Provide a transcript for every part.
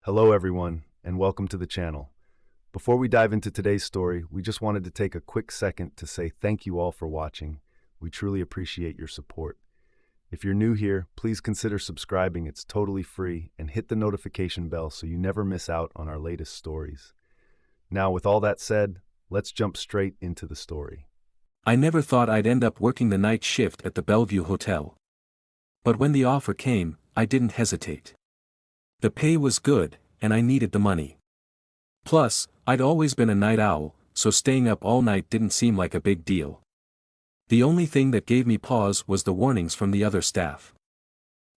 Hello everyone, and welcome to the channel. Before we dive into today's story, we just wanted to take a quick second to say thank you all for watching. We truly appreciate your support. If you're new here, please consider subscribing, it's totally free, and hit the notification bell so you never miss out on our latest stories. Now, with all that said, let's jump straight into the story. I never thought I'd end up working the night shift at the Bellevue Hotel. But when the offer came, I didn't hesitate. The pay was good, and I needed the money. Plus, I'd always been a night owl, so staying up all night didn't seem like a big deal. The only thing that gave me pause was the warnings from the other staff.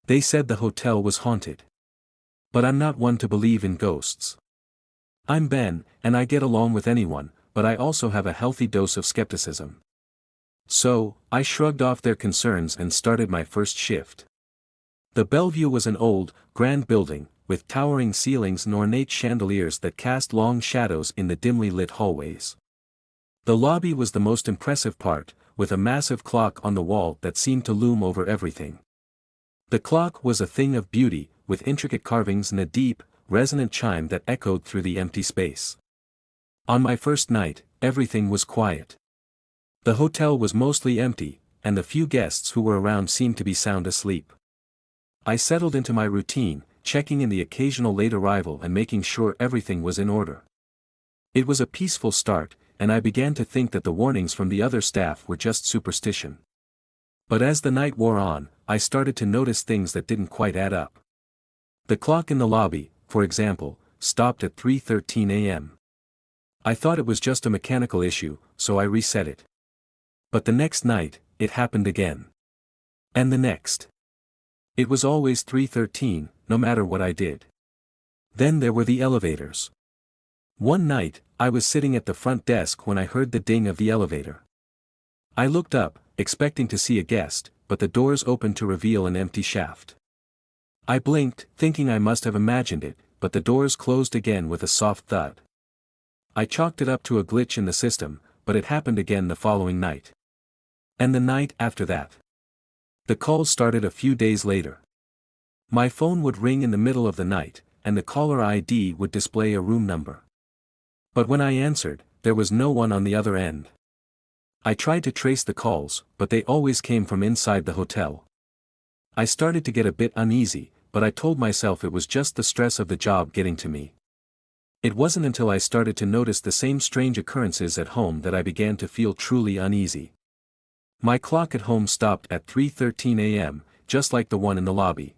They said the hotel was haunted. But I'm not one to believe in ghosts. I'm Ben, and I get along with anyone, but I also have a healthy dose of skepticism. So, I shrugged off their concerns and started my first shift. The Bellevue was an old, grand building, with towering ceilings and ornate chandeliers that cast long shadows in the dimly lit hallways. The lobby was the most impressive part, with a massive clock on the wall that seemed to loom over everything. The clock was a thing of beauty, with intricate carvings and a deep, resonant chime that echoed through the empty space. On my first night, everything was quiet. The hotel was mostly empty, and the few guests who were around seemed to be sound asleep. I settled into my routine, checking in the occasional late arrival and making sure everything was in order. It was a peaceful start, and I began to think that the warnings from the other staff were just superstition. But as the night wore on, I started to notice things that didn't quite add up. The clock in the lobby, for example, stopped at 3:13 a.m. I thought it was just a mechanical issue, so I reset it. But the next night, it happened again. And the next. It was always 3:13, no matter what I did. Then there were the elevators. One night, I was sitting at the front desk when I heard the ding of the elevator. I looked up, expecting to see a guest, but the doors opened to reveal an empty shaft. I blinked, thinking I must have imagined it, but the doors closed again with a soft thud. I chalked it up to a glitch in the system, but it happened again the following night. And the night after that. The calls started a few days later. My phone would ring in the middle of the night, and the caller ID would display a room number. But when I answered, there was no one on the other end. I tried to trace the calls, but they always came from inside the hotel. I started to get a bit uneasy, but I told myself it was just the stress of the job getting to me. It wasn't until I started to notice the same strange occurrences at home that I began to feel truly uneasy. My clock at home stopped at 3:13 a.m., just like the one in the lobby.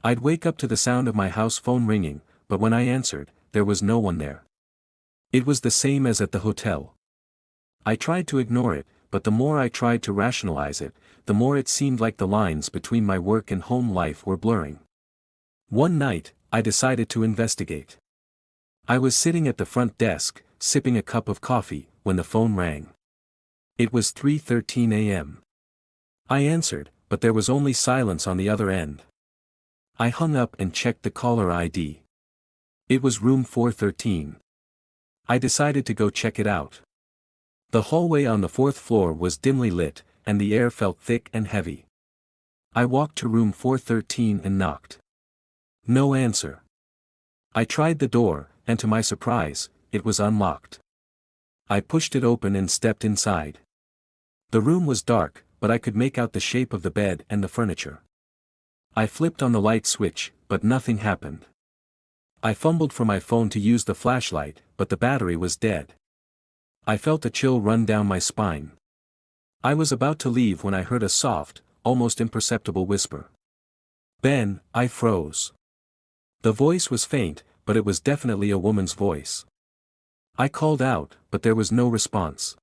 I'd wake up to the sound of my house phone ringing, but when I answered, there was no one there. It was the same as at the hotel. I tried to ignore it, but the more I tried to rationalize it, the more it seemed like the lines between my work and home life were blurring. One night, I decided to investigate. I was sitting at the front desk, sipping a cup of coffee, when the phone rang. It was 3:13 a.m. I answered, but there was only silence on the other end. I hung up and checked the caller ID. It was room 413. I decided to go check it out. The hallway on the fourth floor was dimly lit, and the air felt thick and heavy. I walked to room 413 and knocked. No answer. I tried the door, and to my surprise, it was unlocked. I pushed it open and stepped inside. The room was dark, but I could make out the shape of the bed and the furniture. I flipped on the light switch, but nothing happened. I fumbled for my phone to use the flashlight, but the battery was dead. I felt a chill run down my spine. I was about to leave when I heard a soft, almost imperceptible whisper. "Ben," I froze. The voice was faint, but it was definitely a woman's voice. I called out, but there was no response.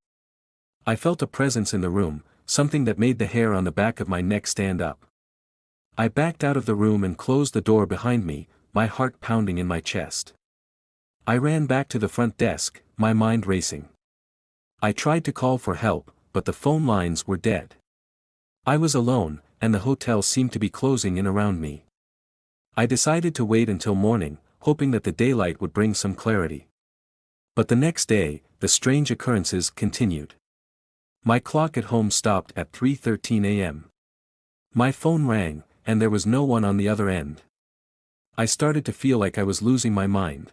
I felt a presence in the room, something that made the hair on the back of my neck stand up. I backed out of the room and closed the door behind me, my heart pounding in my chest. I ran back to the front desk, my mind racing. I tried to call for help, but the phone lines were dead. I was alone, and the hotel seemed to be closing in around me. I decided to wait until morning, hoping that the daylight would bring some clarity. But the next day, the strange occurrences continued. My clock at home stopped at 3:13 a.m. My phone rang, and there was no one on the other end. I started to feel like I was losing my mind.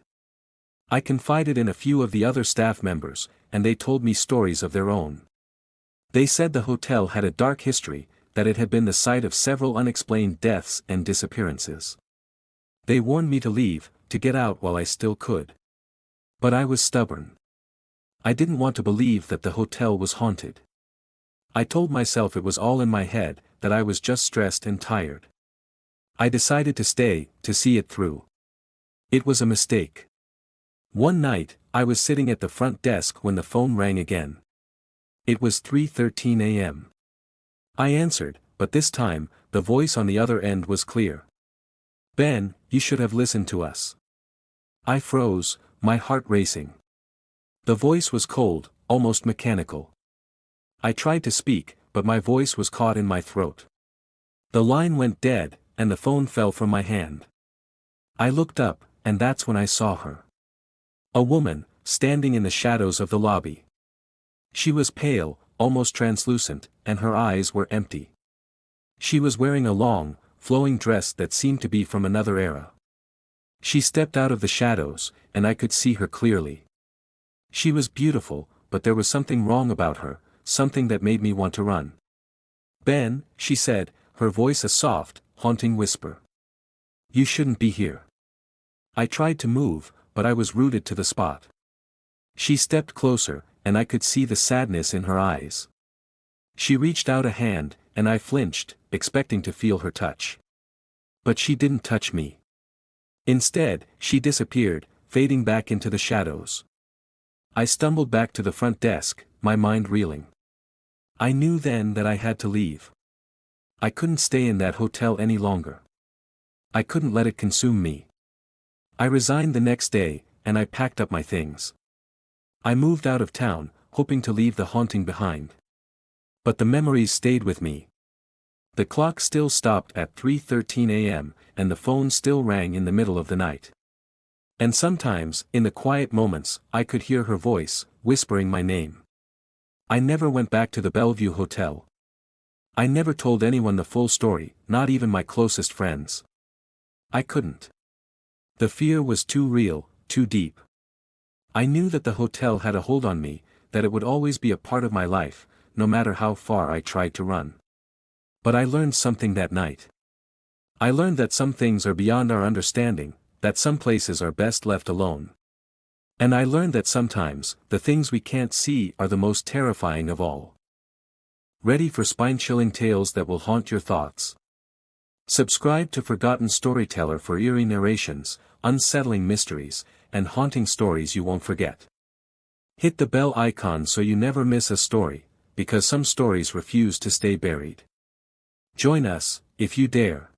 I confided in a few of the other staff members, and they told me stories of their own. They said the hotel had a dark history, that it had been the site of several unexplained deaths and disappearances. They warned me to leave, to get out while I still could. But I was stubborn. I didn't want to believe that the hotel was haunted. I told myself it was all in my head, that I was just stressed and tired. I decided to stay, to see it through. It was a mistake. One night, I was sitting at the front desk when the phone rang again. It was 3:13 a.m. I answered, but this time, the voice on the other end was clear. "Ben, you should have listened to us." I froze, my heart racing. The voice was cold, almost mechanical. I tried to speak, but my voice was caught in my throat. The line went dead, and the phone fell from my hand. I looked up, and that's when I saw her. A woman, standing in the shadows of the lobby. She was pale, almost translucent, and her eyes were empty. She was wearing a long, flowing dress that seemed to be from another era. She stepped out of the shadows, and I could see her clearly. She was beautiful, but there was something wrong about her, something that made me want to run. "Ben," she said, her voice a soft, haunting whisper. "You shouldn't be here." I tried to move, but I was rooted to the spot. She stepped closer, and I could see the sadness in her eyes. She reached out a hand, and I flinched, expecting to feel her touch. But she didn't touch me. Instead, she disappeared, fading back into the shadows. I stumbled back to the front desk, my mind reeling. I knew then that I had to leave. I couldn't stay in that hotel any longer. I couldn't let it consume me. I resigned the next day, and I packed up my things. I moved out of town, hoping to leave the haunting behind. But the memories stayed with me. The clock still stopped at 3:13 a.m., and the phone still rang in the middle of the night. And sometimes, in the quiet moments, I could hear her voice, whispering my name. I never went back to the Bellevue Hotel. I never told anyone the full story, not even my closest friends. I couldn't. The fear was too real, too deep. I knew that the hotel had a hold on me, that it would always be a part of my life, no matter how far I tried to run. But I learned something that night. I learned that some things are beyond our understanding, that some places are best left alone. And I learned that sometimes, the things we can't see are the most terrifying of all. Ready for spine-chilling tales that will haunt your thoughts? Subscribe to Forgotten Storyteller for eerie narrations, unsettling mysteries, and haunting stories you won't forget. Hit the bell icon so you never miss a story, because some stories refuse to stay buried. Join us, if you dare.